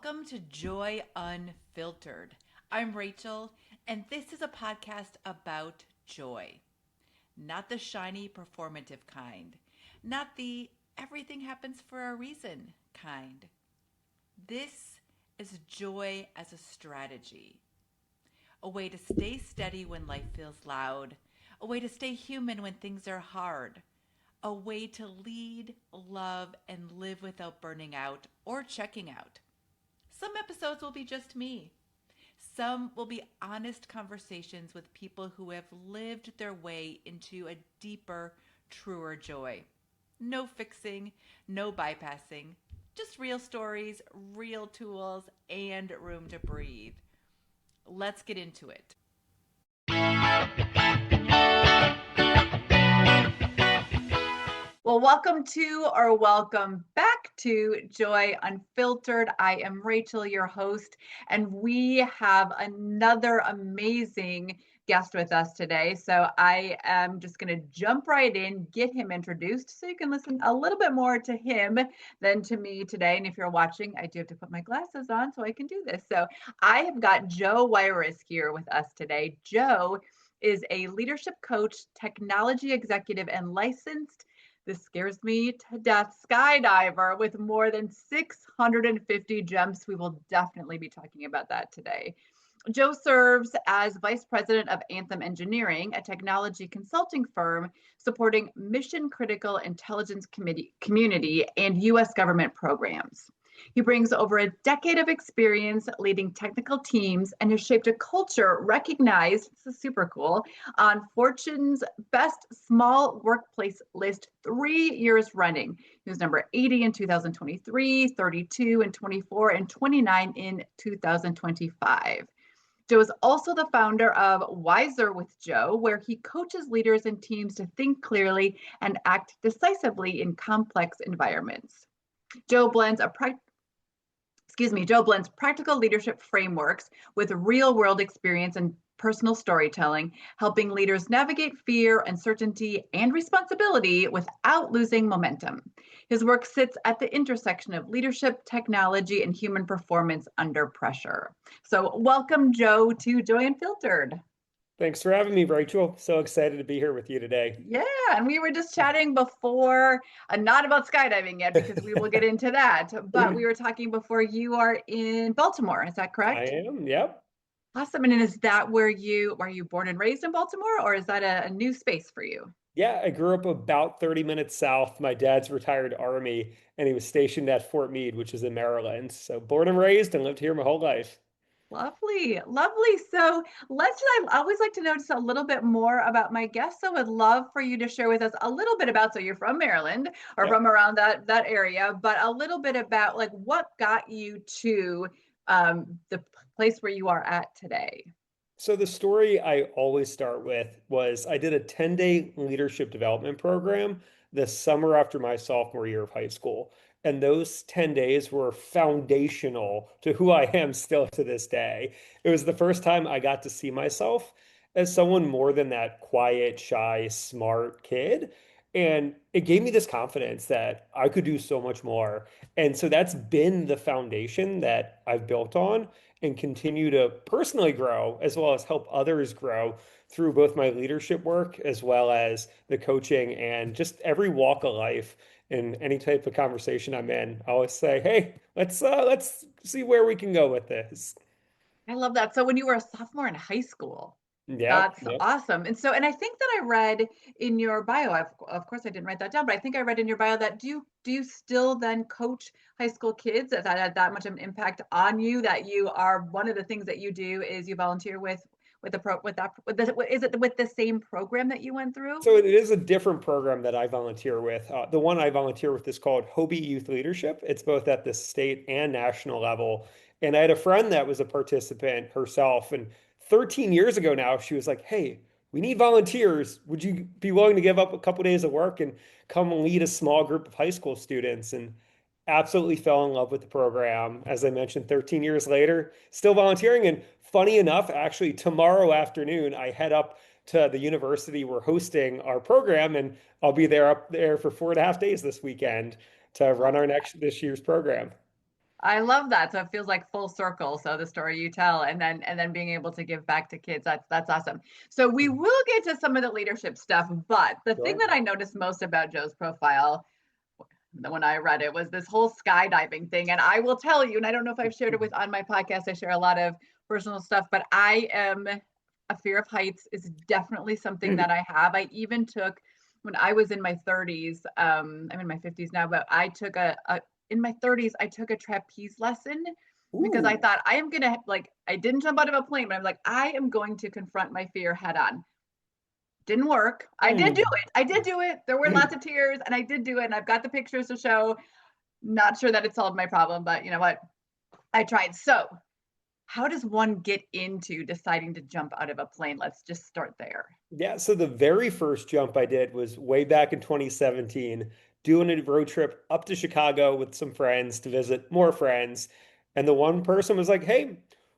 welcome to Joy Unfiltered. I'm Rachel, and this is a podcast about joy. Not the shiny, performative kind, not the everything happens for a reason kind. This is joy as a strategy, a way to stay steady when life feels loud, a way to stay human when things are hard, a way to lead, love, and live without burning out or checking out. Some episodes will be just me. Some will be honest conversations with people who have lived their way into a deeper, truer joy. No fixing, no bypassing, just real stories, real tools, and room to breathe. Let's get into it. Well, welcome to or welcome back to Joy Unfiltered. I am Rachel, your host, and we have another amazing guest with us today. So I am just going to jump right in, get him introduced so you can listen a little bit more to him than to me today. And if you're watching, I do have to put my glasses on so I can do this. So I have got Joe Wyrwas here with us today. Joe is a leadership coach, technology executive, and licensed, this scares me to death, skydiver with more than 650 jumps. We will definitely be talking about that today. Joe serves as vice president of Anthem Engineering, a technology consulting firm supporting mission-critical intelligence community and U.S. government programs. He brings over a decade of experience leading technical teams and has shaped a culture recognized, this is super cool, on Fortune's Best Small Workplace list 3 years running. He was number 80 in 2023, 32 in 24, and 29 in 2025. Joe is also the founder of Wiser with Joe, where he coaches leaders and teams to think clearly and act decisively in complex environments. Joe blends practical leadership frameworks with real-world experience and personal storytelling, helping leaders navigate fear, uncertainty, and responsibility without losing momentum. His work sits at the intersection of leadership, technology, and human performance under pressure. So welcome, Joe, to Joy Unfiltered. Thanks for having me, Rachel. So excited to be here with you today. Yeah, and we were just chatting before, not about skydiving yet, because we will get into that, but we were talking before. You are in Baltimore, is that correct? I am, yep. Awesome. And is that were you born and raised in Baltimore, or is that a new space for you? Yeah, I grew up about 30 minutes south. My dad's retired Army, and he was stationed at Fort Meade, which is in Maryland. So born and raised and lived here my whole life. Lovely, lovely. So I always like to know just a little bit more about my guests. So I'd love for you to share with us a little bit about, so you're from Maryland or Yep. from around that area, but a little bit about like what got you to the place where you are at today. So the story I always start with was I did a 10-day leadership development program the summer after my sophomore year of high school. And those 10 days were foundational to who I am still to this day. It was the first time I got to see myself as someone more than that quiet, shy, smart kid. And it gave me this confidence that I could do so much more. And so that's been the foundation that I've built on and continue to personally grow as well as help others grow through both my leadership work as well as the coaching and just every walk of life. In any type of conversation I'm in, I always say, "Hey, let's see where we can go with this." I love that. So when you were a sophomore in high school, Yep, that's yep. awesome. And so, and I think that I read in your bio, of course I didn't write that down, but I think I read in your bio that do you still then coach high school kids? Has that had that much of an impact on you that you are, one of the things that you do is you volunteer with is it with the same program that you went through? So it is a different program that I volunteer with. The one I volunteer with is called Hobie Youth Leadership. It's both at the state and national level. And I had a friend that was a participant herself. And 13 years ago now, she was like, "Hey, we need volunteers. Would you be willing to give up a couple days of work and come lead a small group of high school students?" And absolutely fell in love with the program. As I mentioned, 13 years later, still volunteering. And funny enough, actually, tomorrow afternoon, I head up to the university we're hosting our program, and I'll be there up there for 4.5 days this weekend to run our next this year's program. I love that. So it feels like full circle. So the story you tell and then being able to give back to kids, that's awesome. So we will get to some of the leadership stuff, but the thing Sure. that I noticed most about Joe's profile when I read it was this whole skydiving thing. And I will tell you, and I don't know if I've shared it with on my podcast, I share a lot of personal stuff, but I am a fear of heights is definitely something that I have. I even took when I was in my 30s, I'm in my 50s now, but I took a in my 30s, I took a trapeze lesson because I Ooh. thought I am gonna like I didn't jump out of a plane, but I'm like, I am going to confront my fear head on. Didn't work. I did do Mm. it. I did do it. There were lots of tears and I did do it. And I've got the pictures to show. Not sure that it solved my problem, but you know what? I tried. So, how does one get into deciding to jump out of a plane? Let's just start there. Yeah, so the very first jump I did was way back in 2017, doing a road trip up to Chicago with some friends to visit more friends. And the one person was like, "Hey,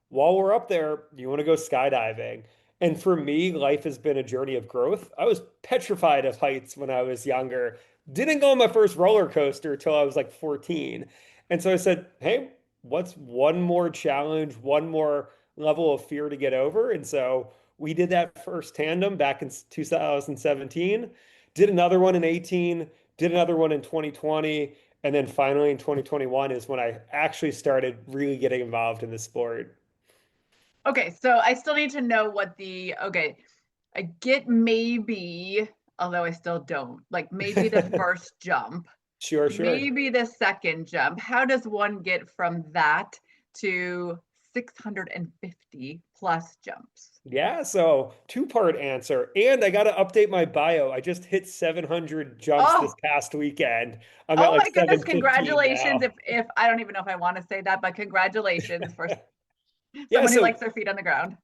while we're up there, you want to go skydiving?" And for me, life has been a journey of growth. I was petrified of heights when I was younger. Didn't go on my first roller coaster till I was like 14. And so I said, "Hey, what's one more challenge, one more level of fear to get over?" And so we did that first tandem back in 2017, did another one in 18, did another one in 2020, and then finally in 2021 is when I actually started really getting involved in the sport. Okay, so I still need to know what okay, I get maybe, although I still don't, like maybe the first jump, Sure, sure. maybe the second jump. How does one get from that to 650 plus jumps? Yeah, so two-part answer. And I got to update my bio. I just hit 700 jumps this Oh, past weekend. I'm at oh like my goodness, 715 congratulations. now. If I don't even know if I want to say that, but congratulations for Yeah, someone who so likes their feet on the ground.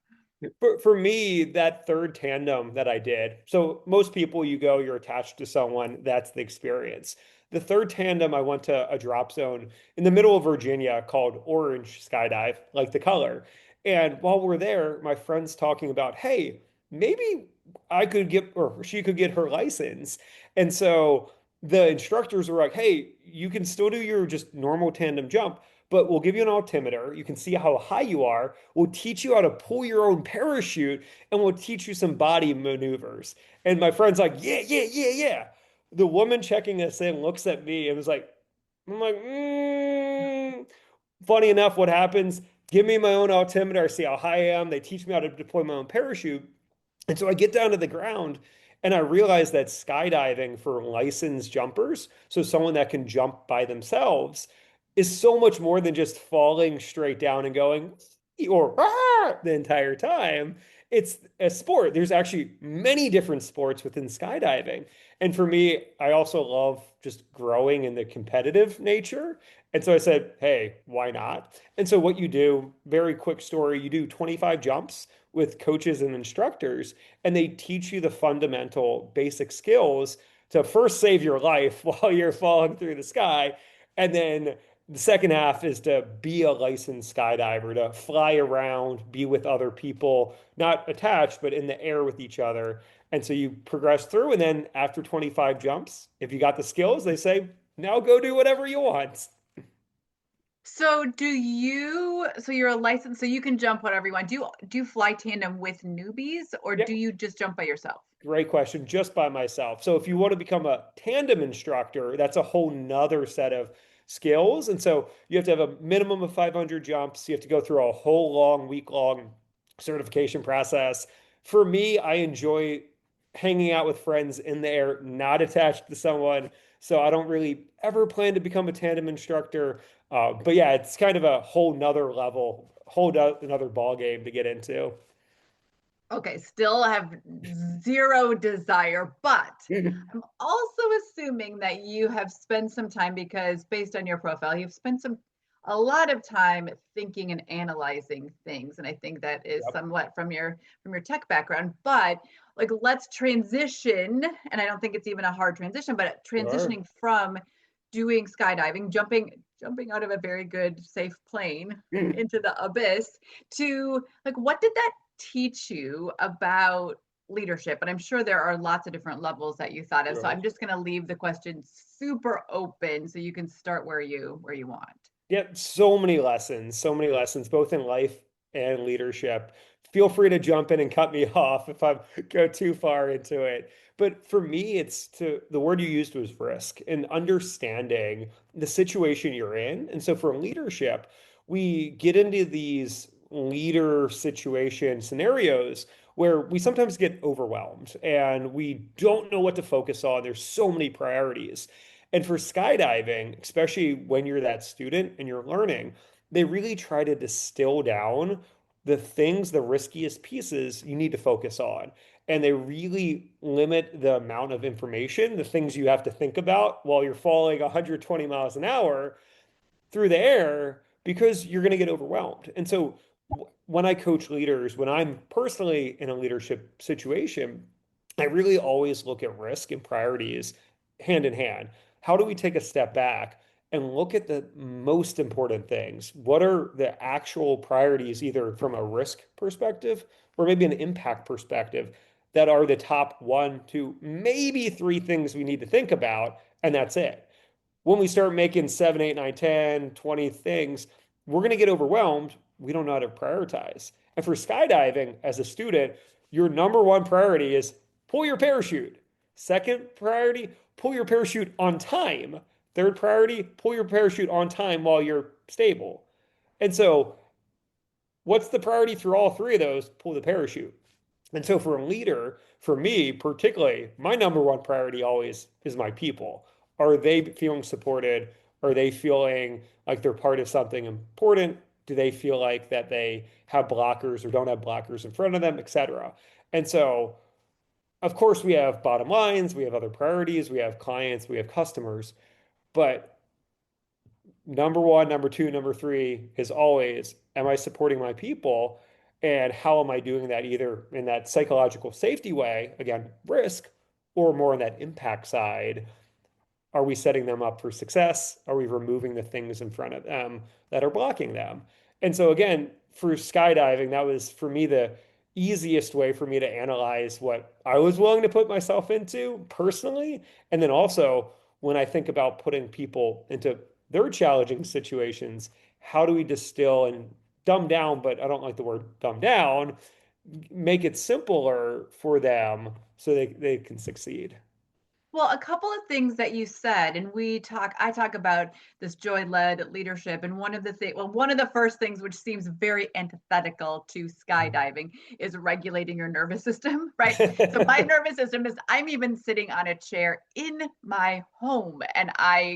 for me, that third tandem that I did, so most people you go, you're attached to someone, that's the experience. The third tandem, I went to a drop zone in the middle of Virginia called Orange Skydive, like the color. And while we're there, my friend's talking about, hey, maybe I could get, or she could get her license. And so the instructors were like, hey, you can still do your just normal tandem jump, but we'll give you an altimeter. You can see how high you are. We'll teach you how to pull your own parachute, and we'll teach you some body maneuvers. And my friend's like, yeah, yeah, yeah, yeah. The woman checking us in looks at me and was like, I'm like, Funny enough, what happens? Give me my own altimeter. I see how high I am. They teach me how to deploy my own parachute. And so I get down to the ground and I realize that skydiving for licensed jumpers, so someone that can jump by themselves, is so much more than just falling straight down and going or the entire time. It's a sport. There's actually many different sports within skydiving. And for me, I also love just growing in the competitive nature. And so I said, hey, why not? And so what you do, very quick story, you do 25 jumps with coaches and instructors, and they teach you the fundamental basic skills to first save your life while you're falling through the sky. And then the second half is to be a licensed skydiver, to fly around, be with other people, not attached, but in the air with each other. And so you progress through. And then after 25 jumps, if you got the skills, they say, now go do whatever you want. So so you're a licensed, so you can jump whatever you want. Do you fly tandem with newbies or Yeah, do you just jump by yourself? great question. Just by myself. So if you want to become a tandem instructor, that's a whole nother set of skills. And so you have to have a minimum of 500 jumps. You have to go through a whole long, week-long certification process. For me, I enjoy hanging out with friends in the air, not attached to someone. So I don't really ever plan to become a tandem instructor. But yeah, it's kind of a whole nother level, another ball game to get into. Okay, still have zero desire, but I'm also assuming that you have spent some time because based on your profile, you've spent a lot of time thinking and analyzing things. And I think that is Yep. somewhat from your tech background. But like let's transition, and I don't think it's even a hard transition, but Sure. transitioning from doing skydiving, jumping out of a very good, safe plane into the abyss to like what did that teach you about leadership? And I'm sure there are lots of different levels that you thought of. So Sure. I'm just going to leave the question super open so you can start where you want. Yeah, so many lessons, both in life and leadership. Feel free to jump in and cut me off if I go too far into it. But for me, it's to the word you used was risk and understanding the situation you're in. And so for leadership, we get into these leader situation scenarios where we sometimes get overwhelmed and we don't know what to focus on. There's so many priorities. And for skydiving, especially when you're that student and you're learning, they really try to distill down the things, the riskiest pieces you need to focus on. And they really limit the amount of information, the things you have to think about while you're falling 120 miles an hour through the air because you're going to get overwhelmed. And so when I coach leaders, when I'm personally in a leadership situation, I really always look at risk and priorities hand in hand. How do we take a step back and look at the most important things? What are the actual priorities, either from a risk perspective or maybe an impact perspective, that are the top one, two, maybe three things we need to think about, and that's it. When we start making 7, 8, 9, 10, 20 things, we're going to get overwhelmed. We don't know how to prioritize. And for skydiving as a student, your number one priority is pull your parachute. Second priority, pull your parachute on time. Third priority, pull your parachute on time while you're stable. And so, what's the priority through all three of those? Pull the parachute. And so for a leader, for me particularly, my number one priority always is my people. Are they feeling supported? Are they feeling like they're part of something important? Do they feel like that they have blockers or don't have blockers in front of them, etc.? And so, of course, we have bottom lines, we have other priorities, we have clients, we have customers, but number one, number two, number three is always, am I supporting my people? And how am I doing that either in that psychological safety way, again, risk, or more on that impact side? Are we setting them up for success? Are we removing the things in front of them that are blocking them? And so again, for skydiving, that was for me the easiest way for me to analyze what I was willing to put myself into personally. And then also when I think about putting people into their challenging situations, how do we distill and dumb down, but I don't like the word dumb down, make it simpler for them so they can succeed. Well, a couple of things that you said, and I talk about this joy-led leadership. And one of the first things which seems very antithetical to skydiving is regulating your nervous system, right? So my nervous system is, I'm even sitting on a chair in my home and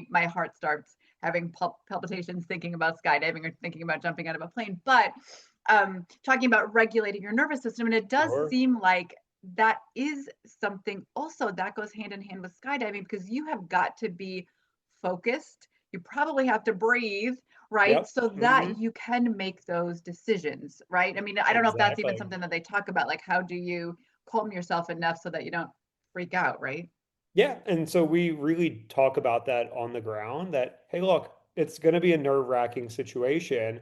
my heart starts having palpitations thinking about skydiving or thinking about jumping out of a plane. But talking about regulating your nervous system, and it does Sure. seem like that is something also that goes hand in hand with skydiving because you have got to be focused. You probably have to breathe, right? Yep. So that Hmm. you can make those decisions, right? I mean, I don't know if that's even Exactly. something that they talk about, like how do you calm yourself enough so that you don't freak out, right? Yeah, and so we really talk about that on the ground that, hey, look, it's going to be a nerve-wracking situation.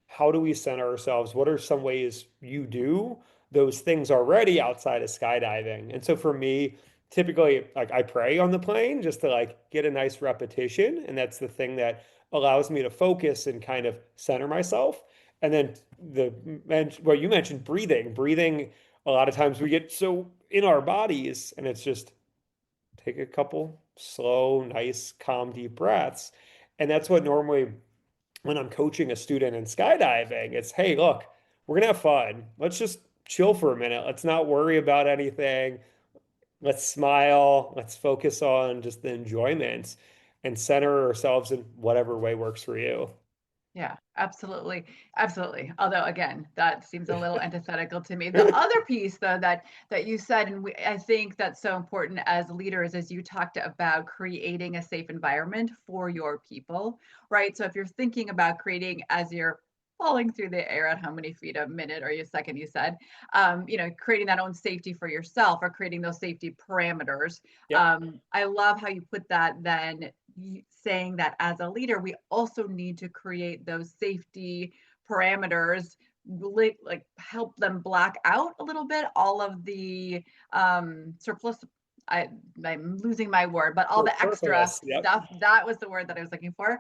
How do we center ourselves? What are some ways you do those things already outside of skydiving? And so for me, typically, like I pray on the plane just to like get a nice repetition, and that's the thing that allows me to focus and kind of center myself. And then what you mentioned, breathing. A lot of times we get so in our bodies, and it's just take a couple slow, nice, calm, deep breaths. And that's what normally when I'm coaching a student in skydiving, it's, hey, look, we're gonna have fun. Let's just chill for a minute. Let's not worry about anything. Let's smile. Let's focus on just the enjoyment and center ourselves in whatever way works for you. Yeah, absolutely. Absolutely. Although again, that seems a little antithetical to me. The other piece though that you said, and I think that's so important as leaders, is you talked about creating a safe environment for your people, right? So if you're thinking about creating as you're falling through the air at how many feet a minute or a second you said, creating that own safety for yourself or creating those safety parameters. Yep. I love how you put that then saying that as a leader, we also need to create those safety parameters, like help them block out a little bit all of the surplus I'm losing my word, but all the extra Superfluous. Yep. stuff, that was the word that I was looking for.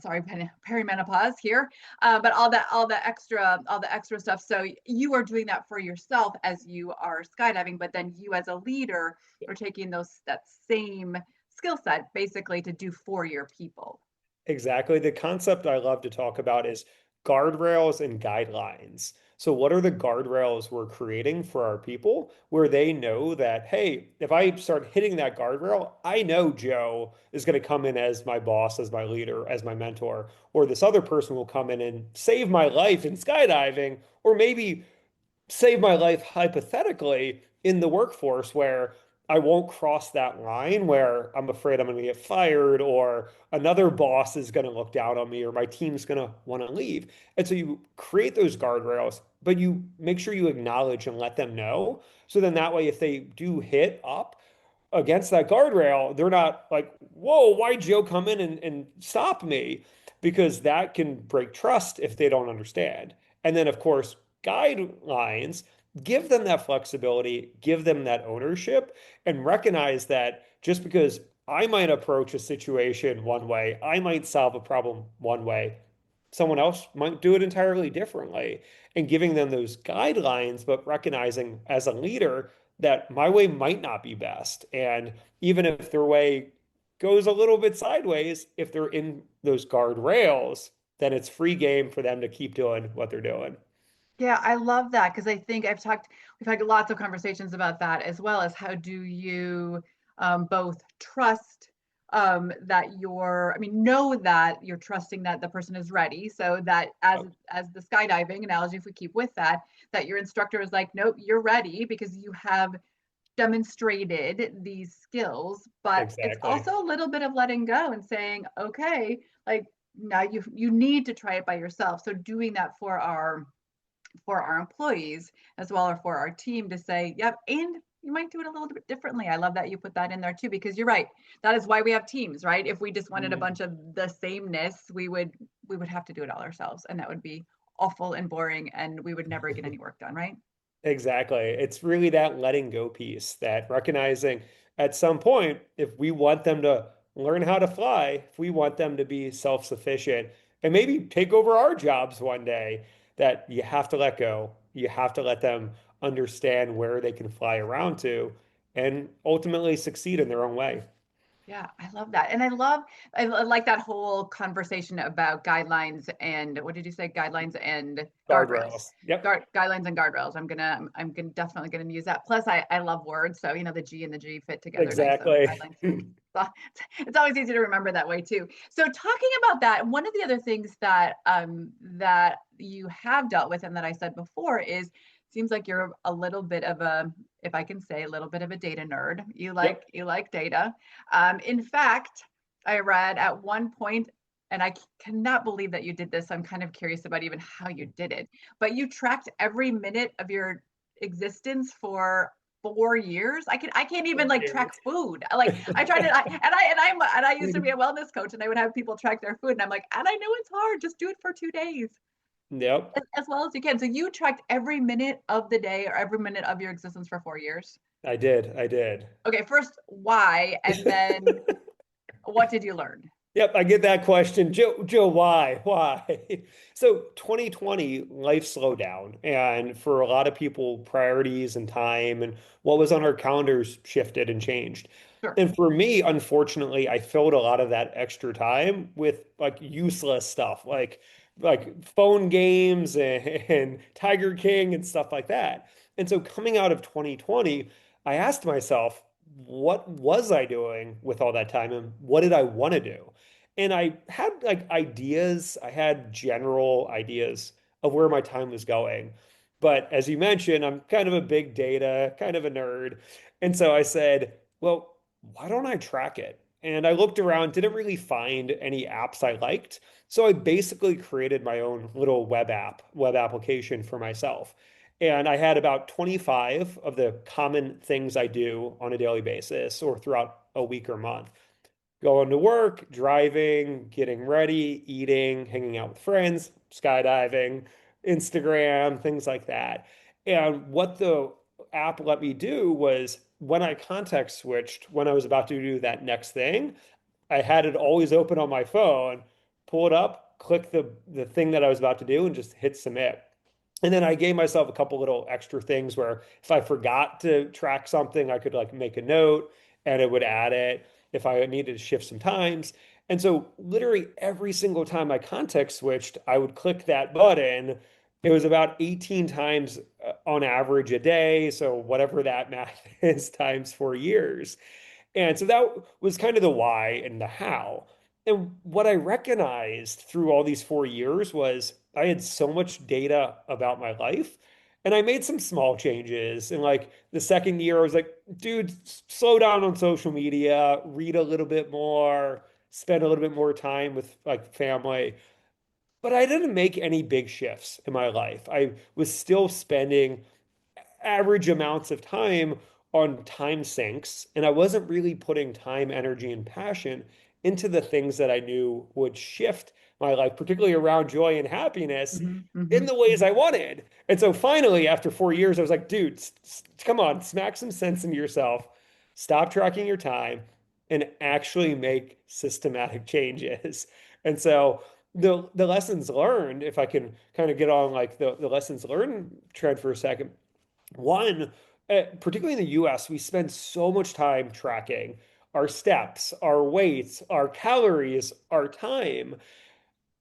Sorry, perimenopause here. But all the extra stuff. So you are doing that for yourself as you are skydiving, but then you as a leader are taking that same skill set basically to do for your people. Exactly. The concept I love to talk about is guardrails and guidelines. So, what are the guardrails we're creating for our people where they know that, hey, if I start hitting that guardrail, I know Joe is going to come in as my boss, as my leader, as my mentor, or this other person will come in and save my life in skydiving, or maybe save my life hypothetically in the workforce where I won't cross that line where I'm afraid I'm going to get fired or another boss is going to look down on me or my team's going to want to leave. And so you create those guardrails, but you make sure you acknowledge and let them know. So then that way, if they do hit up against that guardrail, they're not like, whoa, why'd Joe come in and stop me? Because that can break trust if they don't understand. And then, of course, guidelines give them that flexibility, give them that ownership, and recognize that just because I might approach a situation one way, I might solve a problem one way, someone else might do it entirely differently. And giving them those guidelines, but recognizing as a leader that my way might not be best. And even if their way goes a little bit sideways, if they're in those guardrails, then it's free game for them to keep doing what they're doing. Yeah, I love that because I think we've had lots of conversations about that as well as how do you both trust that I mean, know that you're trusting that the person is ready. So that Oh, as the skydiving analogy, if we keep with that, that your instructor is like, nope, you're ready because you have demonstrated these skills. But it's exactly. also a little bit of letting go and saying, okay, like now you need to try it by yourself. So doing that for our employees as well or for our team to say, yep, and you might do it a little bit differently. I love that you put that in there too, because you're right. That is why we have teams, right? If we just wanted a bunch Mhm. of the sameness, we would have to do it all ourselves. And that would be awful and boring and we would never get any work done, right? Exactly. It's really that letting go piece, that recognizing at some point, if we want them to learn how to fly, if we want them to be self-sufficient and maybe take over our jobs one day, that you have to let go. You have to let them understand where they can fly around to and ultimately succeed in their own way. Yeah, I love that. And I like that whole conversation about guidelines and what did you say? Guidelines and guardrails. Guardrails. Yep. Guidelines and guardrails. I'm gonna definitely gonna use that. Plus I love words. So, the G and the G fit together nice. So Exactly. guidelines. So it's always easy to remember that way too. So talking about that, one of the other things that you have dealt with and that I said before is seems like you're a little bit of a, if I can say, a little bit of a data nerd. Yep. You like data. In fact, I read at one point, and I cannot believe that you did this. I'm kind of curious about even how you did it, but you tracked every minute of your existence for 4 years. I can't even like track Years. food. Like I tried it, I used to be a wellness coach, and I would have people track their food, and I'm like, and I know it's hard. Just do it for 2 days Yep. as well as you can. So you tracked every minute of the day or every minute of your existence for 4 years. I did. I did. Okay, first why, and then what did you learn? Yep, I get that question. Joe, why? Why? So 2020, life slowed down. And for a lot of people, priorities and time and what was on our calendars shifted and changed. Sure. And for me, unfortunately, I filled a lot of that extra time with like useless stuff, like phone games and Tiger King and stuff like that. And so coming out of 2020, I asked myself, what was I doing with all that time and what did I want to do? And I had like ideas, I had general ideas of where my time was going. But as you mentioned, I'm kind of a big data, kind of a nerd. And so I said, well, why don't I track it? And I looked around, didn't really find any apps I liked. So I basically created my own little web application for myself. And I had about 25 of the common things I do on a daily basis or throughout a week or month. Going to work, driving, getting ready, eating, hanging out with friends, skydiving, Instagram, things like that. And what the app let me do was when I context switched, when I was about to do that next thing, I had it always open on my phone, pull it up, click the thing that I was about to do, and just hit submit. And then I gave myself a couple little extra things where if I forgot to track something, I could like make a note and it would add it if I needed to shift some times. And so literally every single time I context switched, I would click that button. It was about 18 times on average a day. So whatever that math is times 4 years. And so that was kind of the why and the how. And what I recognized through all these 4 years was I had so much data about my life. And I made some small changes. And like the second year, I was like, dude, slow down on social media, read a little bit more, spend a little bit more time with like family. But I didn't make any big shifts in my life. I was still spending average amounts of time on time sinks, and I wasn't really putting time, energy, and passion into the things that I knew would shift my life, particularly around joy and happiness, Hmm. in Hmm. the ways I wanted. And so finally, after 4 years, I was like, dude, come on, smack some sense into yourself, stop tracking your time, and actually make systematic changes. And so the lessons learned, if I can kind of get on like the lessons learned trend for a second, one, particularly in the US, we spend so much time tracking our steps, our weights, our calories, our time.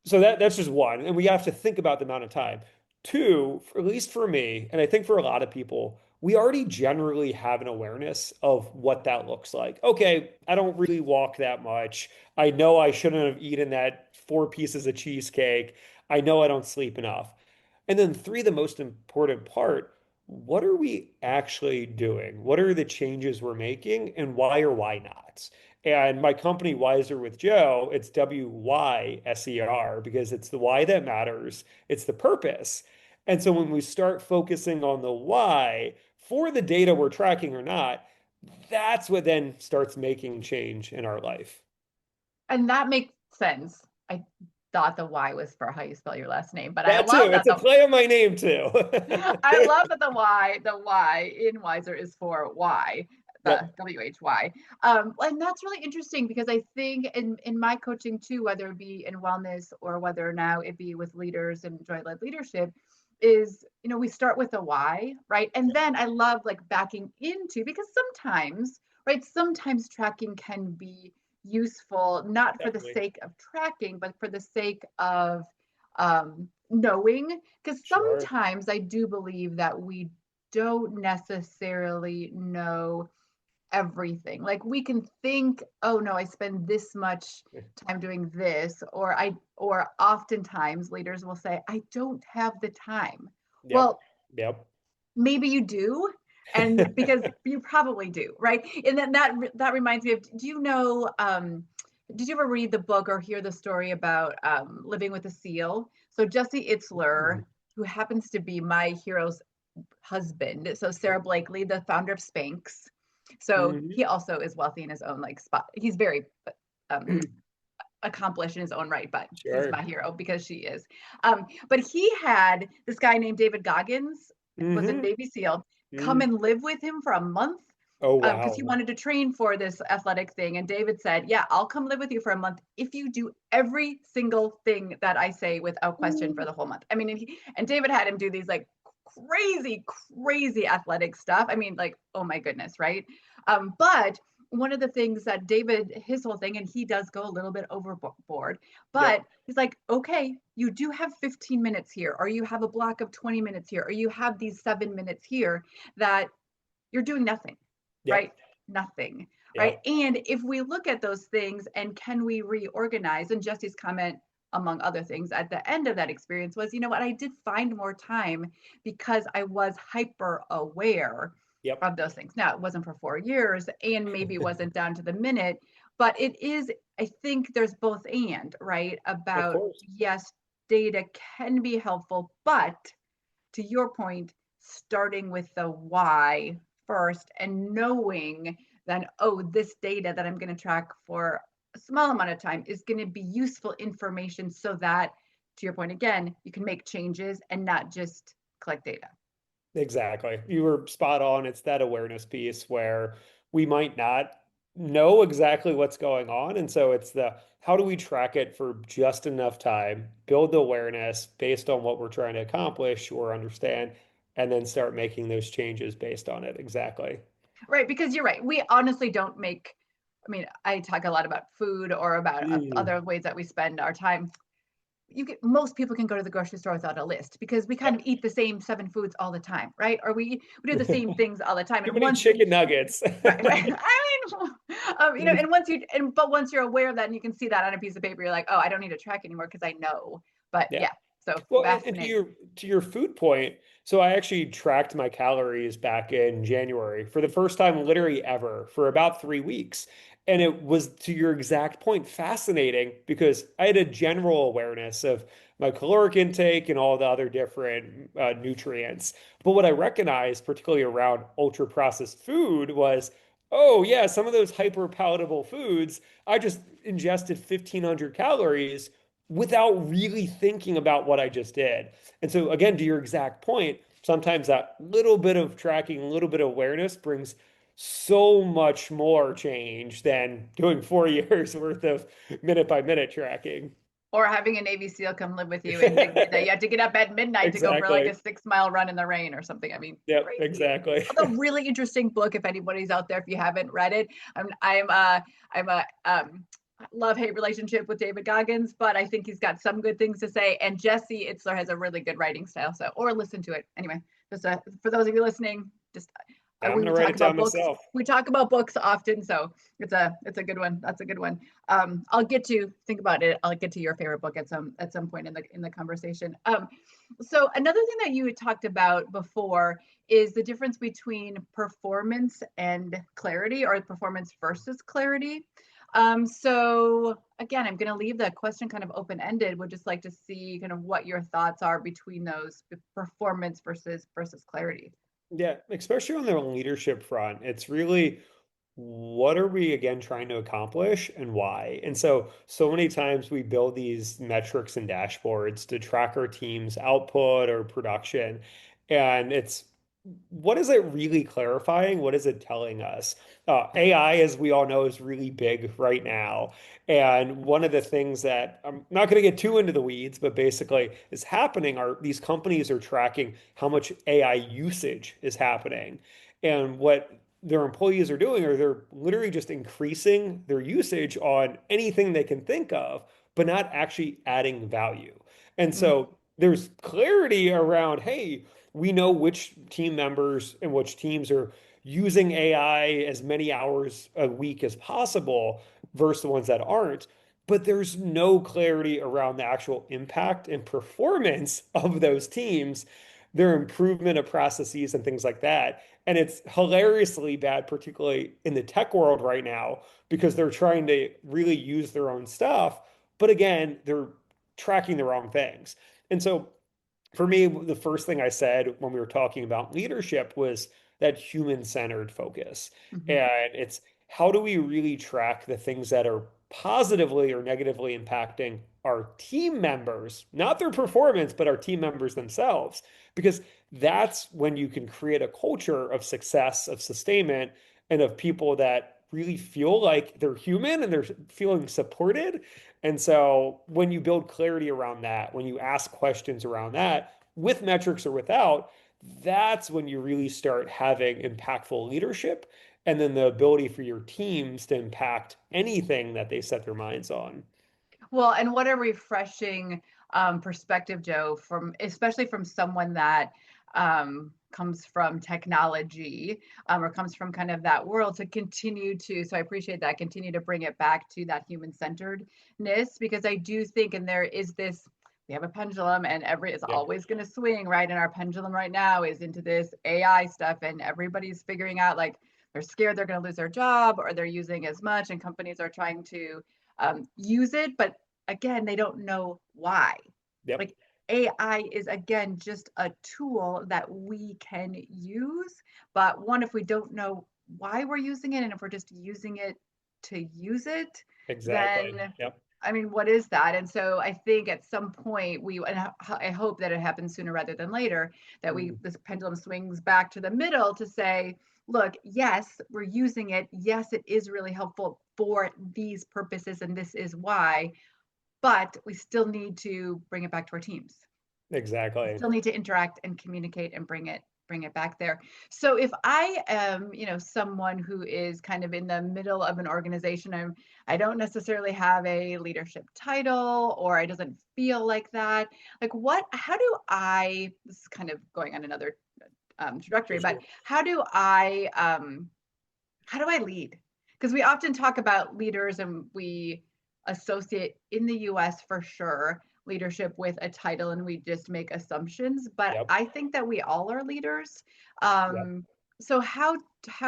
So that's just one. And we have to think about the amount of time. Two, at least for me, and I think for a lot of people, we already generally have an awareness of what that looks like. Okay, I don't really walk that much. I know I shouldn't have eaten that 4 pieces of cheesecake. I know I don't sleep enough. And then three, the most important part, what are we actually doing? What are the changes we're making and why or why not? And my company, Wiser with Joe, it's WYSER because it's the why that matters. It's the purpose. And so when we start focusing on the why for the data we're tracking or not, that's what then starts making change in our life. And that makes sense. I thought the Y was for how you spell your last name, but I That love too. that It's a play on my name too. I love that the Y in Wiser is for why, the Yep. WHY. And that's really interesting because I think in my coaching too, whether it be in wellness or whether now it be with leaders and joy-led leadership, is we start with a why, right? And then I love like backing into, because sometimes, right, sometimes tracking can be useful, not for the Definitely. sake of tracking, but for the sake of knowing, because Sure. sometimes I do believe that we don't necessarily know everything. Like we can think, oh no, I spend this much time doing this, or oftentimes leaders will say, I don't have the time. Yep. Well, Yep. maybe you do, and because you probably do, right? And then that reminds me of, do you know, did you ever read the book or hear the story about Living with a Seal? So Jesse Itzler, who happens to be my hero's husband, so Sarah Blakely, the founder of Spanx, so Mhm. he also is wealthy in his own like spot. He's very um, accomplished in his own right, but he's Sure. my hero because she is. But he had this guy named David Goggins, was a Hmm. Navy SEAL, come Hmm. and live with him for a month Oh, because he wow. wanted to train for this athletic thing. And David said, yeah, I'll come live with you for a month if you do every single thing that I say without question for the whole month. I mean, and David had him do these like crazy, crazy athletic stuff. I mean, like, oh my goodness, right? But one of the things that David, his whole thing, and he does go a little bit overboard, but Yep. he's like, okay, you do have 15 minutes here, or you have a block of 20 minutes here, or you have these 7 minutes here that you're doing nothing, right? Yep. Nothing, right? Yep. And if we look at those things and can we reorganize, and Jesse's comment, among other things, at the end of that experience was, you know what, I did find more time because I was hyper aware Yep. of those things. Now, it wasn't for 4 years and maybe it wasn't down to the minute, but it is, I think there's both and, right? Of About, course. yes, data can be helpful, but to your point, starting with the why first and knowing then, oh, this data that I'm going to track for a small amount of time is going to be useful information so that, to your point again, you can make changes and not just collect data. Exactly. You were spot on. It's that awareness piece where we might not know exactly what's going on. And so it's the how do we track it for just enough time, build the awareness based on what we're trying to accomplish or understand, and then start making those changes based on it. Exactly. Right, because you're right. We honestly don't make, I mean, I talk a lot about food or about Mm, other ways that we spend our time. Most people can go to the grocery store without a list because we kind yep. of eat the same seven foods all the time, right? Or we do the same things all the time. Too And many once you, chicken nuggets. right, right. I mean, and but once you're aware of that and you can see that on a piece of paper, you're like, oh, I don't need to track anymore because I know. But Yeah. yeah, so Well, and to fascinating. your food point, so I actually tracked my calories back in January for the first time literally ever for about 3 weeks. And it was to your exact point, fascinating because I had a general awareness of my caloric intake and all the other different nutrients. But what I recognized, particularly around ultra processed food, was, oh yeah, some of those hyper palatable foods, I just ingested 1,500 calories without really thinking about what I just did. And so, again, to your exact point, sometimes that little bit of tracking, a little bit of awareness brings so much more change than doing 4 years worth of minute by minute tracking. Or having a Navy SEAL come live with you and that you have to get up at midnight to go for like a Exactly. 6 mile run in the rain or something. I mean, Yep, crazy. exactly. Although really interesting book if anybody's out there if you haven't read it. I'm a love-hate relationship with David Goggins, but I think he's got some good things to say. And Jesse Itzler has a really good writing style. So or listen to it anyway. Just for those of you listening, just I'm we gonna write talk it about down books. myself. We talk about books often, so it's a good one. That's a good one. I'll get to think about it. I'll get to your favorite book at some point in the conversation. So another thing that you had talked about before is the difference between performance and clarity, or performance versus clarity. So again, I'm going to leave the question kind of open ended. Would just like to see kind of what your thoughts are between those performance versus clarity. Yeah, especially on the leadership front, it's really what are we again trying to accomplish and why? And so many times we build these metrics and dashboards to track our team's output or production. And it's what is it really clarifying? What is it telling us? AI, as we all know, is really big right now. And one of the things that I'm not going to get too into the weeds, but basically is happening are these companies are tracking how much AI usage is happening. And what their employees are doing are they're literally just increasing their usage on anything they can think of, but not actually adding value. And Mm. so there's clarity around, hey, we know which team members and which teams are using AI as many hours a week as possible versus the ones that aren't. But there's no clarity around the actual impact and performance of those teams, their improvement of processes and things like that. And it's hilariously bad, particularly in the tech world right now, because they're trying to really use their own stuff. But again, they're tracking the wrong things. And so for me, the first thing I said when we were talking about leadership was that human-centered focus. Mhm. And it's how do we really track the things that are positively or negatively impacting our team members, not their performance, but our team members themselves? Because that's when you can create a culture of success, of sustainment, and of people that really feel like they're human and they're feeling supported. And so when you build clarity around that, when you ask questions around that, with metrics or without, that's when you really start having impactful leadership and then the ability for your teams to impact anything that they set their minds on. Well, and what a refreshing perspective, Joe, from especially from someone that comes from technology or comes from kind of that world to continue to. So I appreciate that. Continue to bring it back to that human centeredness because I do think, and there is this. We have a pendulum, and every is Yep. always going to swing, right? And our pendulum right now is into this AI stuff, and everybody's figuring out like they're scared they're going to lose their job or they're using as much, and companies are trying to use it, but again, they don't know why. Yep. Like AI is again just a tool that we can use, but one, if we don't know why we're using it and if we're just using it to use it, Exactly. then Yep. I mean, what is that? And so I think at some point and I hope that it happens sooner rather than later, that Mm, this pendulum swings back to the middle to say, look, yes, we're using it. Yes, it is really helpful for these purposes, and this is why, but we still need to bring it back to our teams. We exactly. still need to interact and communicate and bring it back there. So if I am, someone who is kind of in the middle of an organization, I don't necessarily have a leadership title, or it doesn't feel like that. Like how do this is kind of going on another trajectory, For but sure. how do I lead? Because we often talk about leaders and we associate in the US for sure leadership with a title, and we just make assumptions. But Yep. I think that we all are leaders. Yep. So how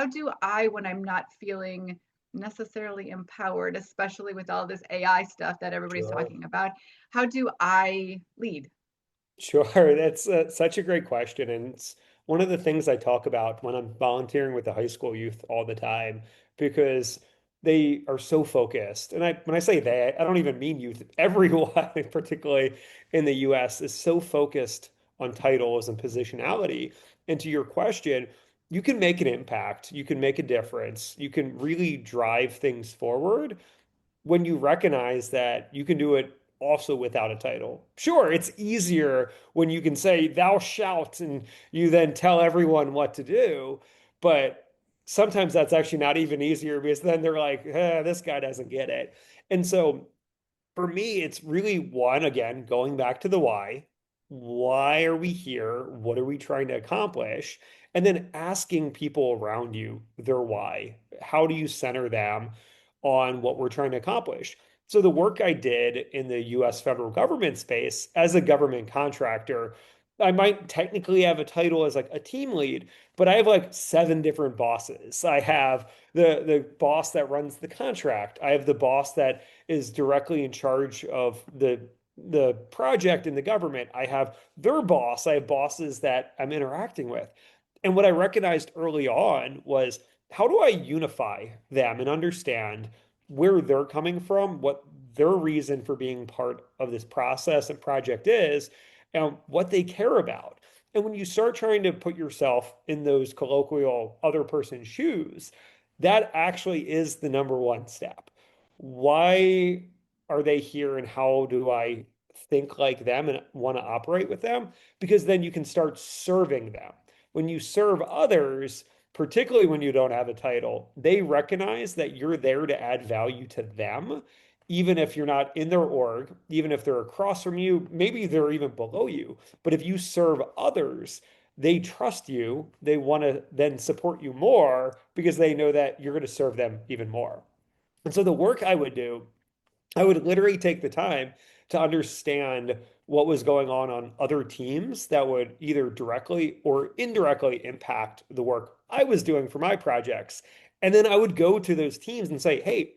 do I, when I'm not feeling necessarily empowered, especially with all this AI stuff that everybody's Sure. talking about, how do I lead? Sure, that's such a great question. And it's one of the things I talk about when I'm volunteering with the high school youth all the time, because they are so focused. And when I say they, I don't even mean youth. Everyone, particularly in the US, is so focused on titles and positionality. And to your question, you can make an impact, you can make a difference, you can really drive things forward when you recognize that you can do it also without a title. Sure, it's easier when you can say, thou shalt, and you then tell everyone what to do. But sometimes that's actually not even easier because then they're like, this guy doesn't get it. And so for me, it's really one, again, going back to the why. Why are we here? What are we trying to accomplish? And then asking people around you their why. How do you center them on what we're trying to accomplish? So, the work I did in the US federal government space as a government contractor, I might technically have a title as like a team lead, but I have like seven different bosses. I have the boss that runs the contract. I have the boss that is directly in charge of the project in the government. I have their boss. I have bosses that I'm interacting with. And what I recognized early on was, how do I unify them and understand where they're coming from, what their reason for being part of this process and project is, and what they care about. And when you start trying to put yourself in those colloquial other person's shoes, that actually is the number one step. Why are they here and how do I think like them and want to operate with them? Because then you can start serving them. When you serve others, particularly when you don't have a title, they recognize that you're there to add value to them, even if you're not in their org, even if they're across from you, maybe they're even below you. But if you serve others, they trust you. They want to then support you more because they know that you're going to serve them even more. And so the work I would do, I would literally take the time to understand what was going on other teams that would either directly or indirectly impact the work I was doing for my projects. And then I would go to those teams and say, hey,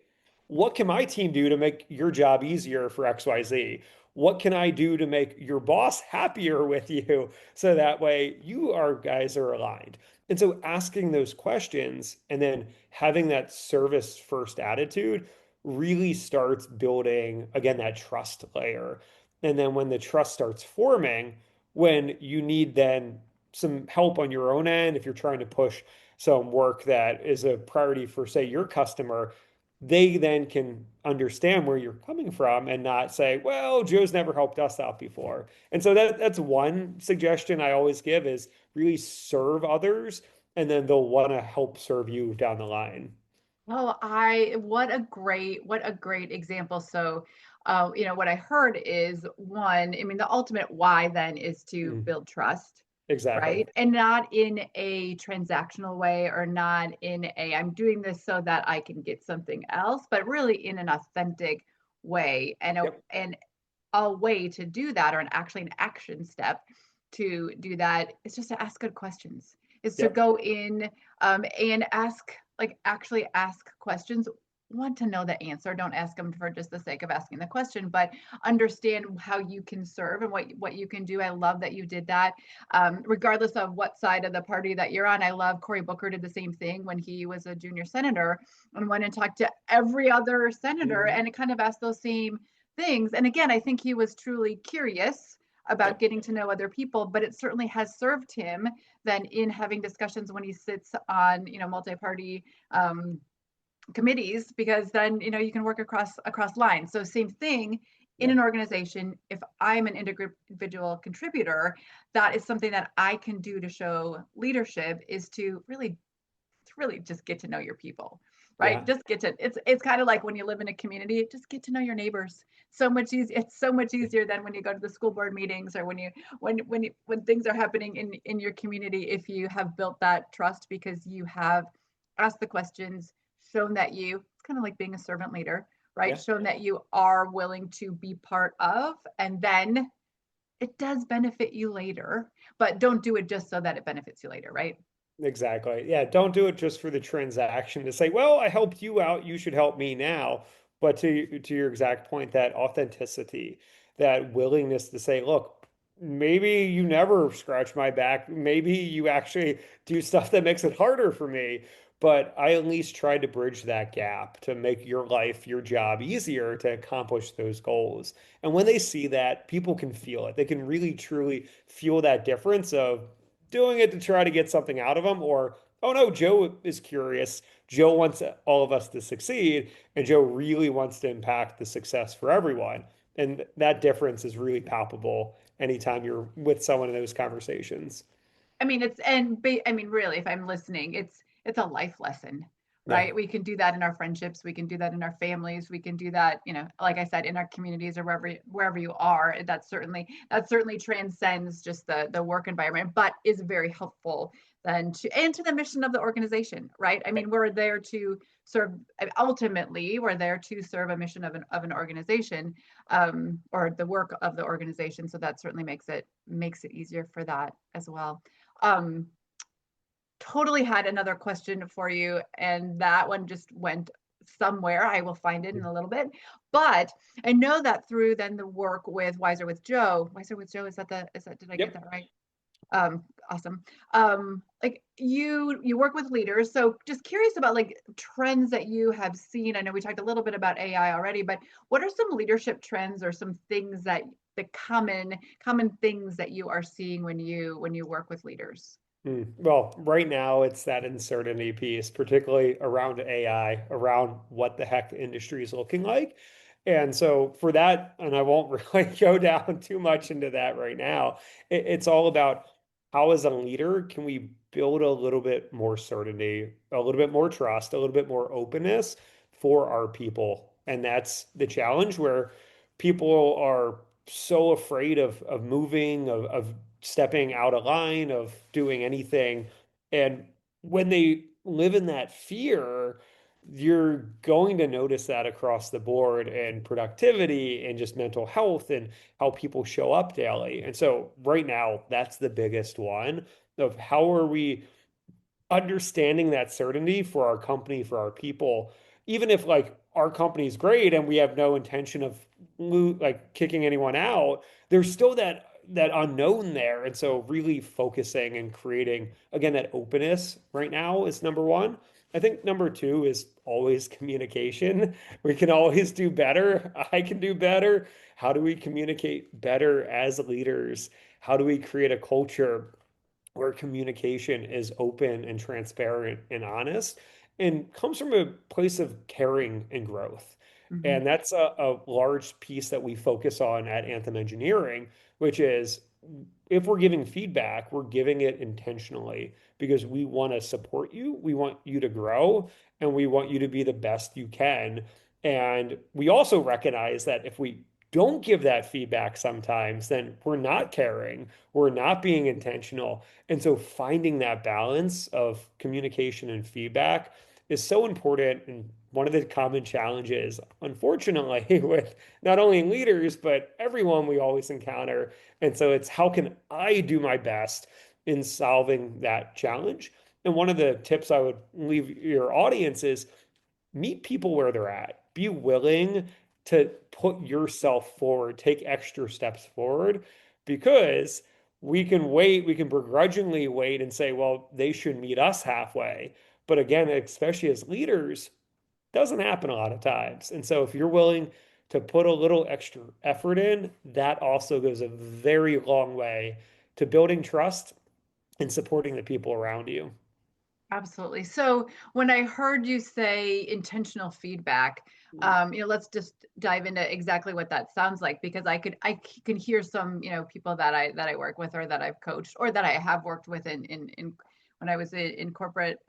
what can my team do to make your job easier for XYZ? What can I do to make your boss happier with you so that way you are guys are aligned? And so asking those questions and then having that service first attitude really starts building, again, that trust layer. And then when the trust starts forming, when you need then some help on your own end, if you're trying to push some work that is a priority for, say, your customer, they then can understand where you're coming from and not say, well, Joe's never helped us out before. And so that's one suggestion I always give is really serve others, and then they'll want to help serve you down the line. Oh, what a great example. So, what I heard is one, I mean, the ultimate why then is to Mm, build trust, exactly. right? And not in a transactional way, or not in I'm doing this so that I can get something else, but really in an authentic way, Yep. and a way to do that, or actually an action step to do that, is just to ask good questions. Is to Yep. go in and ask, like actually ask questions. want to know the answer. Don't ask them for just the sake of asking the question, but understand how you can serve and what you can do. I love that you did that. Regardless of what side of the party that you're on. I love Cory Booker did the same thing when he was a junior senator and went and talked to every other senator Mhm. and it kind of asked those same things. And again, I think he was truly curious about Yep. getting to know other people, but it certainly has served him then in having discussions when he sits on, multi-party committees, because then you can work across lines. So same thing in Yep. an organization. If I'm an individual contributor, that is something that I can do to show leadership, is to really just get to know your people, right? Yeah. Just get to it's kind of like when you live in a community, just get to know your neighbors. So much easier. It's so much easier than when you go to the school board meetings, or when things are happening in your community, if you have built that trust because you have asked the questions, shown that it's kind of like being a servant leader, right? Yeah. Shown that you are willing to be part of, and then it does benefit you later, but don't do it just so that it benefits you later, right? Exactly. Yeah, don't do it just for the transaction to say, well, I helped you out, you should help me now. But to your exact point, that authenticity, that willingness to say, look, maybe you never scratch my back. Maybe you actually do stuff that makes it harder for me. But I at least tried to bridge that gap to make your life, your job easier to accomplish those goals. And when they see that, people can feel it. They can really, truly feel that difference of doing it to try to get something out of them, or, oh no, Joe is curious. Joe wants all of us to succeed, and Joe really wants to impact the success for everyone. And that difference is really palpable anytime you're with someone in those conversations. I mean, I mean, really, if I'm listening, it's a life lesson, Yeah. right? We can do that in our friendships, we can do that in our families, we can do that, like I said, in our communities, or wherever you are. That certainly transcends just the work environment, but is very helpful then to the mission of the organization, right? I mean, we're there to serve. Ultimately, we're there to serve a mission of an organization, or the work of the organization. So that certainly makes it easier for that as well. um, Totally had another question for you, and that one just went somewhere. I will find it in a little bit. But I know that through then the work with Wiser with Joe, did I get Yep. that right? Awesome. Like you work with leaders, so just curious about like trends that you have seen. I know we talked a little bit about AI already, but what are some leadership trends, or some things that the common things that you are seeing when you work with leaders? Well, right now it's that uncertainty piece, particularly around AI, around what the heck the industry is looking like. And so for that, and I won't really go down too much into that right now, it's all about how as a leader can we build a little bit more certainty, a little bit more trust, a little bit more openness for our people. And that's the challenge where people are so afraid of moving, of stepping out of line, of doing anything. And when they live in that fear, you're going to notice that across the board in productivity and just mental health and how people show up daily. And so right now, that's the biggest one of how are we understanding that certainty for our company, for our people, even if like our company's great and we have no intention of like kicking anyone out, there's still that unknown there. And so really focusing and creating again that openness right now is number one. I think number two is always communication. We can always do better. I can do better. How do we communicate better as leaders? How do we create a culture where communication is open and transparent and honest and comes from a place of caring and growth. Mhm. And that's a large piece that we focus on at Anthem Engineering, which is if we're giving feedback, we're giving it intentionally because we want to support you. We want you to grow and we want you to be the best you can. And we also recognize that if we don't give that feedback sometimes, then we're not caring, we're not being intentional. And so finding that balance of communication and feedback is so important. And one of the common challenges, unfortunately, with not only leaders, but everyone we always encounter. And so it's how can I do my best in solving that challenge? And one of the tips I would leave your audience is meet people where they're at. Be willing to put yourself forward, take extra steps forward, because we can wait, we can begrudgingly wait and say, well, they should meet us halfway. But again, especially as leaders, doesn't happen a lot of times. And so if you're willing to put a little extra effort in, that also goes a very long way to building trust and supporting the people around you. Absolutely. So when I heard you say intentional feedback, let's just dive into exactly what that sounds like, because I can hear some, people that I work with, or that I've coached, or that I have worked with in when I was in corporate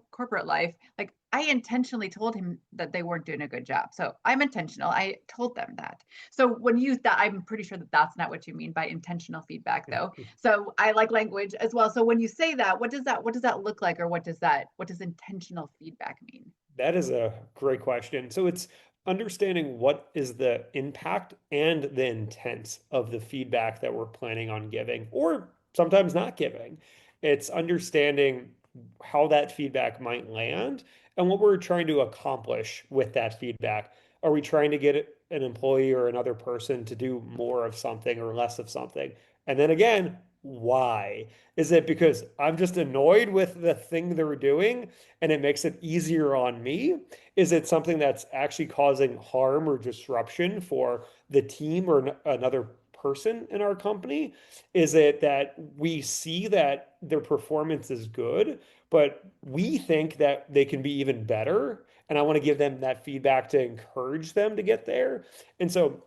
corporate life. Like, I intentionally told him that they weren't doing a good job. So I'm intentional. I told them that. So when you that, I'm pretty sure that that's not what you mean by intentional feedback, though. So I like language as well. So when you say that, what does that look like, or what does intentional feedback mean? That is a great question. So it's understanding what is the impact and the intent of the feedback that we're planning on giving, or sometimes not giving. It's understanding how that feedback might land and what we're trying to accomplish with that feedback. Are we trying to get an employee or another person to do more of something or less of something? And then again, why? Is it because I'm just annoyed with the thing they're doing and it makes it easier on me? Is it something that's actually causing harm or disruption for the team or another person in our company? Is it that we see that their performance is good, but we think that they can be even better? And I want to give them that feedback to encourage them to get there. And so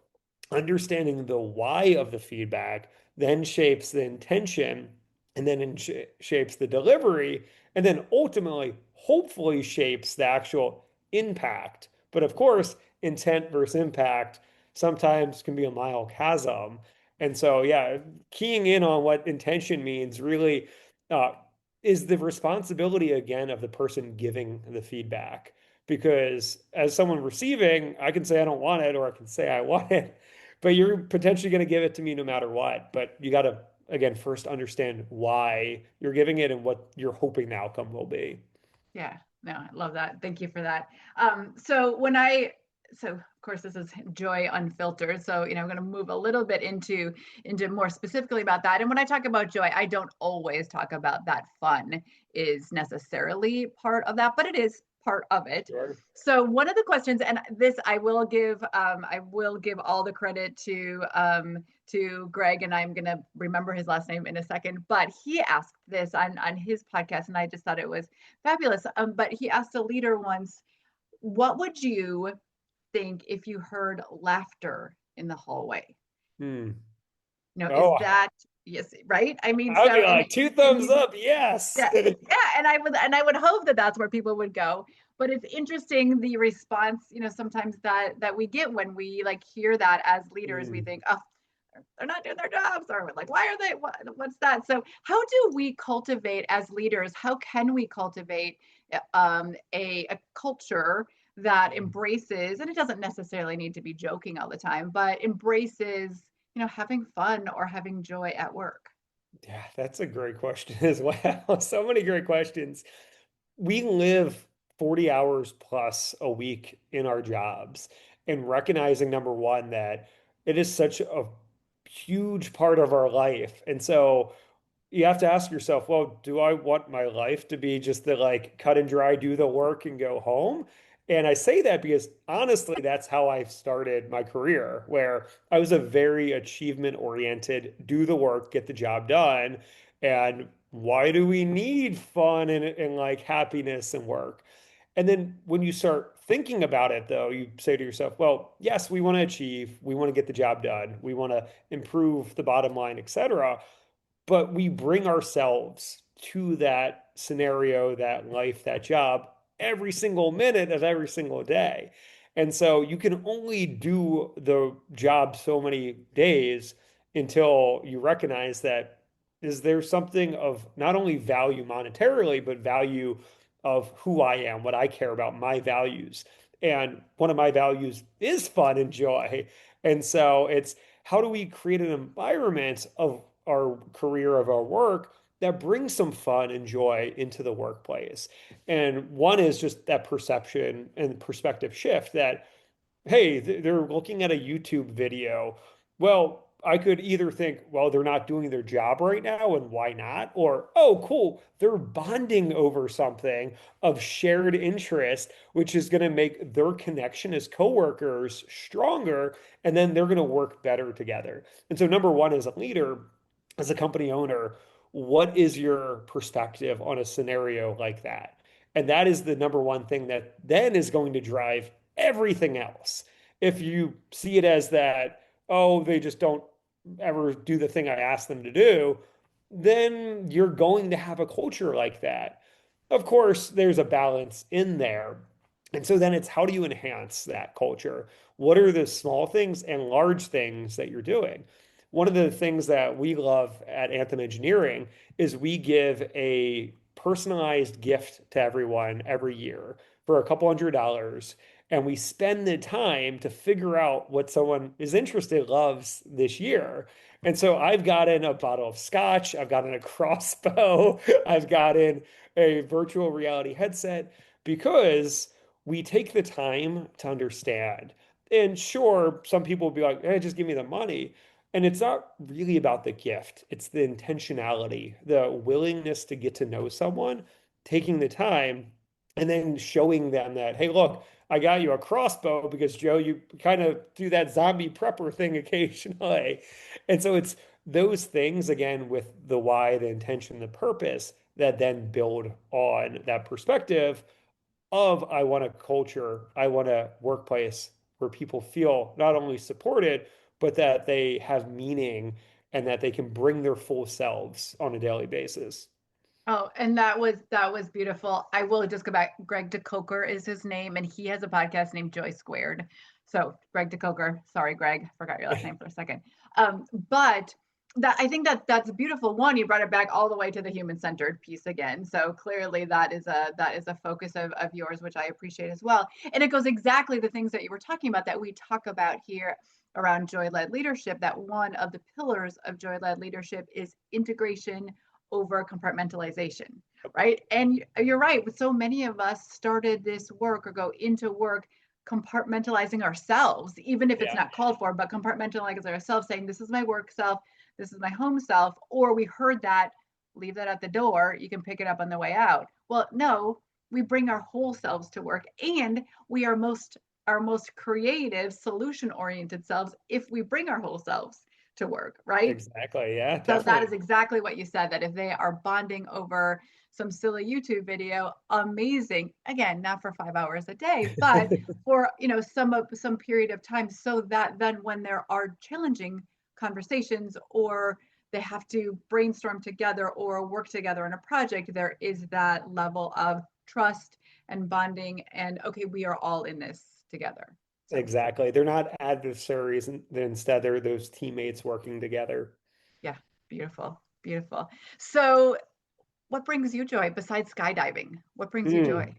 understanding the why of the feedback then shapes the intention, and then shapes the delivery, and then ultimately, hopefully, shapes the actual impact. But of course, intent versus impact sometimes can be a mile chasm. And so, yeah, keying in on what intention means really uh, is the responsibility again of the person giving the feedback. Because as someone receiving, I can say I don't want it, or I can say I want it, but you're potentially going to give it to me no matter what. But you got to, again, first understand why you're giving it and what you're hoping the outcome will be. Yeah, no, I love that. Thank you for that. So of course this is Joy Unfiltered. So, I'm going to move a little bit into more specifically about that. And when I talk about joy, I don't always talk about that fun is necessarily part of that, but it is part of it. Sure. So one of the questions, and this I will give all the credit to Greg, and I'm going to remember his last name in a second, but he asked this on his podcast, and I just thought it was fabulous. But he asked a leader once, what would you think if you heard laughter in the hallway? Hmm. Is Oh, that, yes, right? I mean, I'll so, be like two and thumbs he's, up. Yes. yeah, yeah, and I would hope that that's where people would go. But it's interesting the response, sometimes that we get when we like hear that as leaders. We Hmm. think, oh, they're not doing their jobs, or like, why are they, what's that? So how do we cultivate as leaders, how can we cultivate a culture that embraces, and it doesn't necessarily need to be joking all the time, but embraces, having fun or having joy at work? Yeah, that's a great question as well. So many great questions. We live 40 hours plus a week in our jobs, and recognizing number one that it is such a huge part of our life. And so you have to ask yourself, well, do I want my life to be just the like cut and dry, do the work and go home? And I say that because honestly, that's how I started my career, where I was a very achievement oriented, do the work, get the job done. And why do we need fun and like happiness and work? And then when you start thinking about it, though, you say to yourself, well, yes, we want to achieve, we want to get the job done, we want to improve the bottom line, etc, but we bring ourselves to that scenario, that life, that job every single minute of every single day. And so you can only do the job so many days until you recognize that is there something of not only value monetarily, but value of who I am, what I care about, my values. And one of my values is fun and joy. And so it's how do we create an environment of our career, of our work, that brings some fun and joy into the workplace. And one is just that perception and perspective shift that, hey, they're looking at a YouTube video. Well, I could either think, well, they're not doing their job right now, and why not? Or, oh, cool, they're bonding over something of shared interest, which is going to make their connection as coworkers stronger, and then they're going to work better together. And so, number one, as a leader, as a company owner, what is your perspective on a scenario like that? And that is the number one thing that then is going to drive everything else. If you see it as that, oh, they just don't ever do the thing I asked them to do, then you're going to have a culture like that. Of course, there's a balance in there. And so then it's how do you enhance that culture? What are the small things and large things that you're doing? One of the things that we love at Anthem Engineering is we give a personalized gift to everyone every year for a couple $100, and we spend the time to figure out what someone is interested loves this year. And so I've gotten a bottle of scotch, I've gotten a crossbow, I've gotten a virtual reality headset because we take the time to understand. And sure, some people will be like, hey, just give me the money. And it's not really about the gift, it's the intentionality, the willingness to get to know someone, taking the time, and then showing them that, hey, look, I got you a crossbow because Joe, you kind of do that zombie prepper thing occasionally. And so it's those things, again, with the why, the intention, the purpose that then build on that perspective of I want a culture, I want a workplace where people feel not only supported, but that they have meaning and that they can bring their full selves on a daily basis. Oh, and that was beautiful. I will just go back. Greg DeCoker is his name, and he has a podcast named Joy Squared. So Greg DeCoker, sorry, Greg, forgot your last name for a second. But that I think that that's a beautiful one. You brought it back all the way to the human-centered piece again. So clearly that is a focus of yours, which I appreciate as well. And it goes exactly the things that you were talking about that we talk about here around joy-led leadership. That one of the pillars of joy-led leadership is integration over compartmentalization, right? And you're right. So many of us started this work or go into work compartmentalizing ourselves, even if it's Yeah, not called for, but compartmentalizing ourselves, saying, this is my work self, this is my home self. Or we heard that, leave that at the door, you can pick it up on the way out. Well, no, we bring our whole selves to work, and we are our most creative, solution oriented selves if we bring our whole selves to work, right? exactly. Yeah, So that is definitely. exactly what you said, that if they are bonding over some silly YouTube video, amazing. Again, not for 5 hours a day, but for some period of time, so that then when there are challenging conversations or they have to brainstorm together or work together on a project, there is that level of trust and bonding and okay, we are all in this together. So Exactly. They're not adversaries, and instead they're those teammates working together. yeah, beautiful, beautiful. So what brings you joy besides skydiving? What brings you Hmm. joy?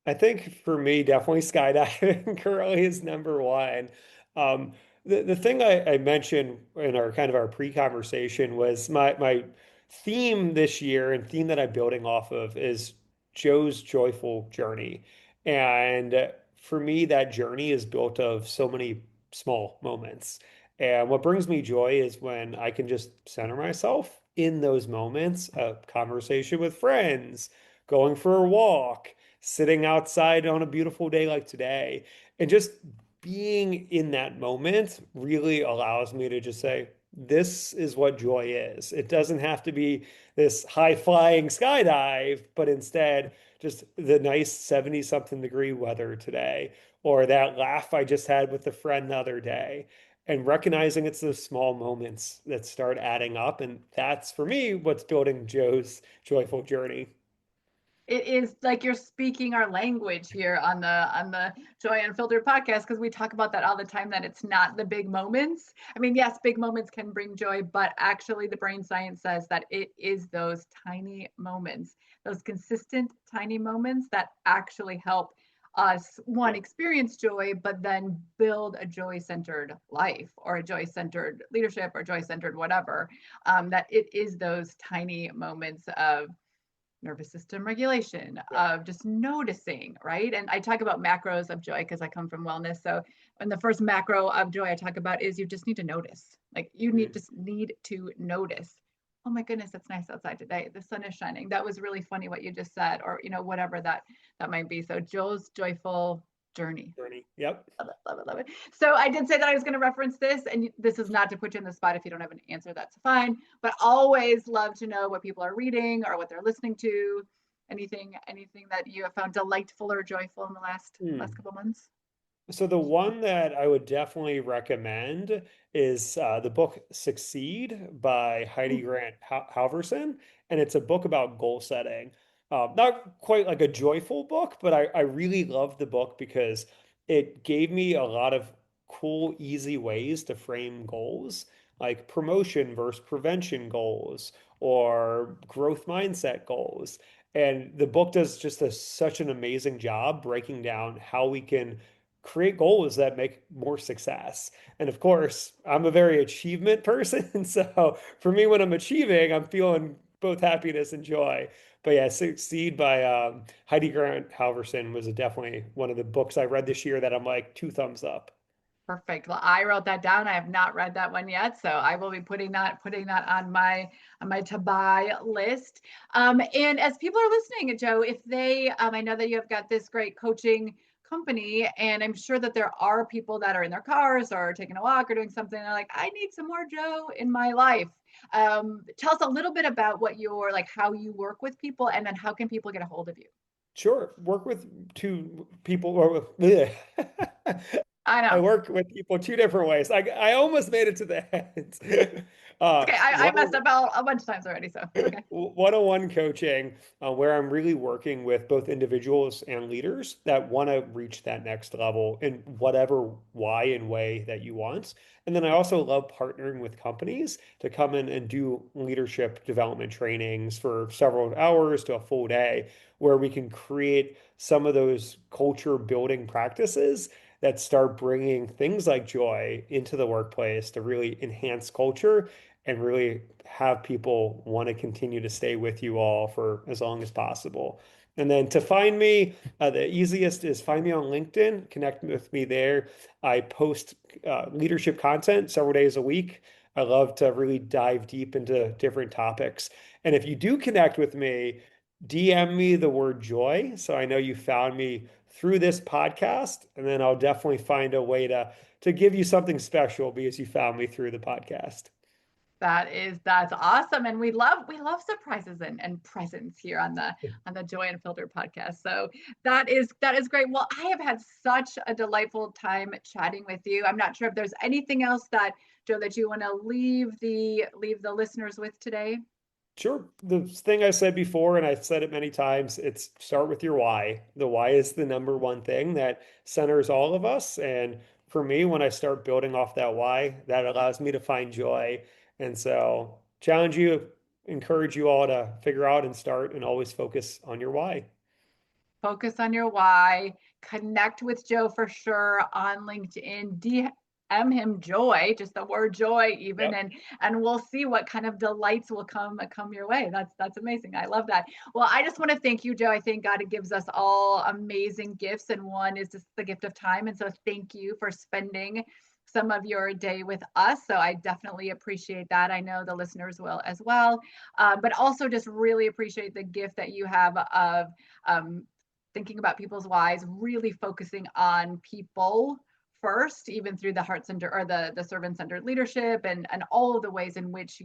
I think for me, definitely skydiving currently is number one. Um, the thing I mentioned in our kind of our pre-conversation was my theme this year and theme that I'm building off of is Joe's joyful journey. And for me, that journey is built of so many small moments. And what brings me joy is when I can just center myself in those moments, a conversation with friends, going for a walk, sitting outside on a beautiful day like today, and just being in that moment really allows me to just say, this is what joy is. It doesn't have to be this high flying skydive, but instead just the nice 70 something degree weather today, or that laugh I just had with a friend the other day. And recognizing it's those small moments that start adding up. And that's for me what's building Joe's joyful journey. It is like you're speaking our language here on the Joy Unfiltered podcast, because we talk about that all the time, that it's not the big moments. I mean, yes, big moments can bring joy, but actually the brain science says that it is those tiny moments, those consistent tiny moments that actually help us, one, Yeah. experience joy, but then build a joy-centered life or a joy-centered leadership or joy-centered whatever. That it is those tiny moments of nervous system regulation, Yeah. of just noticing, right? And I talk about macros of joy because I come from wellness. So, and the first macro of joy I talk about is you just need to notice. Like you need Mm. just need to notice. Oh my goodness, it's nice outside today. The sun is shining. That was really funny what you just said, or whatever that might be. So Joe's joyful journey. Journey. Yep. Love it, love it, love it. So I did say that I was going to reference this, and this is not to put you in the spot. If you don't have an answer, that's fine. But always love to know what people are reading or what they're listening to. Anything that you have found delightful or joyful in the last Mm. couple months? So the one that I would definitely recommend is the book Succeed by Heidi Grant Halverson, and it's a book about goal setting. Not quite like a joyful book, but I really loved the book because it gave me a lot of cool, easy ways to frame goals, like promotion versus prevention goals or growth mindset goals. And the book does just such an amazing job breaking down how we can create goals that make more success. And of course, I'm a very achievement person. So for me, when I'm achieving, I'm feeling both happiness and joy. But yeah, Succeed by Heidi Grant Halverson was definitely one of the books I read this year that I'm like two thumbs up. Perfect. Well, I wrote that down. I have not read that one yet, so I will be putting that on my to buy list. And as people are listening, Joe, if they, I know that you have got this great coaching company, and I'm sure that there are people that are in their cars or taking a walk or doing something. They're like, I need some more Joe in my life. Tell us a little bit about what your like how you work with people, and then how can people get a hold of you? Sure, work with two people or bleh. I I know. work with people two different ways. I almost made it to the end. Okay, I One messed up a bunch of times already, so it's okay. one-on-one coaching where I'm really working with both individuals and leaders that want to reach that next level in whatever why and way that you want. And then I also love partnering with companies to come in and do leadership development trainings for several hours to a full day where we can create some of those culture building practices that start bringing things like joy into the workplace to really enhance culture and really have people want to continue to stay with you all for as long as possible. And then to find me, the easiest is find me on LinkedIn, connect with me there. I post leadership content several days a week. I love to really dive deep into different topics. And if you do connect with me, DM me the word joy. So I know you found me through this podcast, and then I'll definitely find a way to give you something special because you found me through the podcast. That's awesome. And we love surprises and presents here on the Joy Unfiltered podcast. So that is great. Well, I have had such a delightful time chatting with you. I'm not sure if there's anything else that Joe that you want to leave the listeners with today. Sure. The thing I said before, and I've said it many times, it's start with your why. The why is the number one thing that centers all of us. And for me, when I start building off that why, that allows me to find joy. And so, challenge you, encourage you all to figure out and start and always focus on your why. Focus on your why. Connect with Joe for sure on LinkedIn. DM him joy, just the word joy, even, Yep. and we'll see what kind of delights will come your way. That's amazing. I love that. Well, I just want to thank you, Joe. I think God gives us all amazing gifts, and one is just the gift of time. And so, thank you for spending some of your day with us. So I definitely appreciate that. I know the listeners will as well. But also just really appreciate the gift that you have of um, thinking about people's whys, really focusing on people first, even through the heart center or the servant centered leadership and all of the ways in which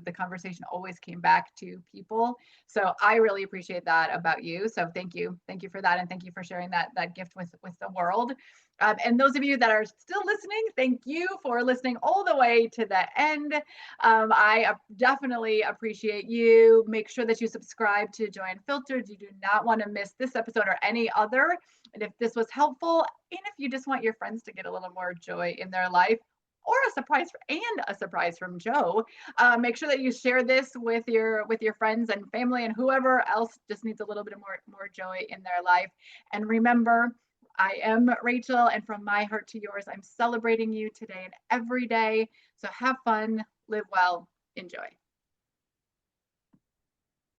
the conversation always came back to people. So I really appreciate that about you. So thank you for that, and thank you for sharing that gift with the world. And those of you that are still listening, thank you for listening all the way to the end. I definitely appreciate you. Make sure that you subscribe to Joy Unfiltered. You do not want to miss this episode or any other. And if this was helpful, and if you just want your friends to get a little more joy in their life, or a surprise from Joe, make sure that you share this with your friends and family and whoever else just needs a little bit more joy in their life. And remember, I am Rachel, and from my heart to yours, I'm celebrating you today and every day. So have fun, live well, enjoy.